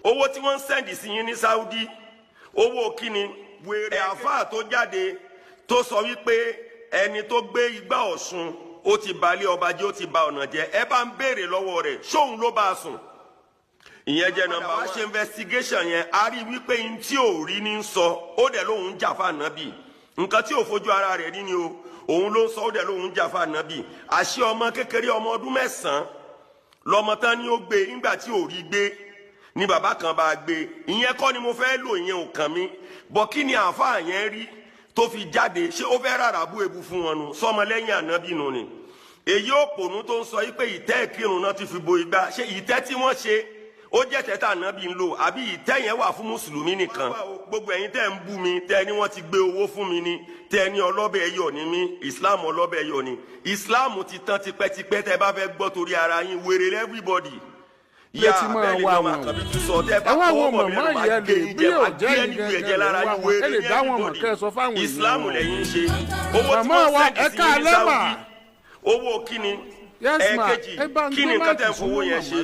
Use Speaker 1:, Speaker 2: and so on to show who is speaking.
Speaker 1: owó tí wọ́n ń sẹ́ndì sí yín ní Saudi owó kíni wèrè àfáà tó jáde tó sọ wípé ẹni tó gbé igbá Ọ̀ṣun ó ti balẹ̀ ọba jẹ́ ó ti ba ọ̀nà jẹ́ ẹ bá ń béèrè lọ́wọ́ rẹ̀ ṣóun ló bá a sùn. ìyẹn jẹ́ nọ́mbà wá ṣe investigation yẹn a rí wípé n tí ò rí ní sọ ó dẹ̀ lóun jà fún ànábì nǹkan tí ò fojú ara rẹ̀ rí ni o òun ló ń sọ ó dẹ̀ lóun jà fún ànábì àṣé ọmọ kékeré ọmọ ọdún 9 lọmọ tán ni ó gbé nígbà tí ò rí gbé ni bàbá kan bá gbé ìyẹn kọ́ ni mo fẹ́ lò ìyẹn ò kàn mí bọ́ kí ni àáfàá yẹn rí tó fi jáde ṣé ó fẹ́ rárá bú ebu fún wọn nu sọmọ lẹ́yìn ànábì nu ni èyí òpònú tó ń sọ yí pé ìtẹ́ ìkírun náà ti fi bo igbá ṣé ìtẹ́ tí wọ́n ṣe ó jẹ́ tẹ́tà ànábì ń lò àbí ìtẹ́ yẹn wà fún mùsùlùmí nìkan. gbogbo ẹ̀yin tẹ́ ń bú mi tẹ́ ni wọ́n ti gbé owó fún mi ni tẹ́ ni ọlọ́bẹ̀ ẹyọ ni mí islam ọlọ́bẹ̀ ẹyọ ni islam ti tán tipẹ́tipẹ́ tẹ́ bá fẹ́ gbọ́ torí ara yín wèrè everybody.
Speaker 2: yà á bẹ́ẹ̀ wá wọn ẹ wá wọn mọ̀mọ́ yẹn lè bí yóò jẹ́ ìgbẹ́ lára yín ẹ lè dá wọn mọ̀ kẹ́ ẹ sọ fáwọn èèyàn.
Speaker 1: islam lẹ́yìn ṣe owó tí wọ́n sẹ́ẹ̀dì sí ní Saudi owó kíni ẹ̀ẹ́kejì kíni nǹkan tẹ́ ń fowó yẹn ṣe.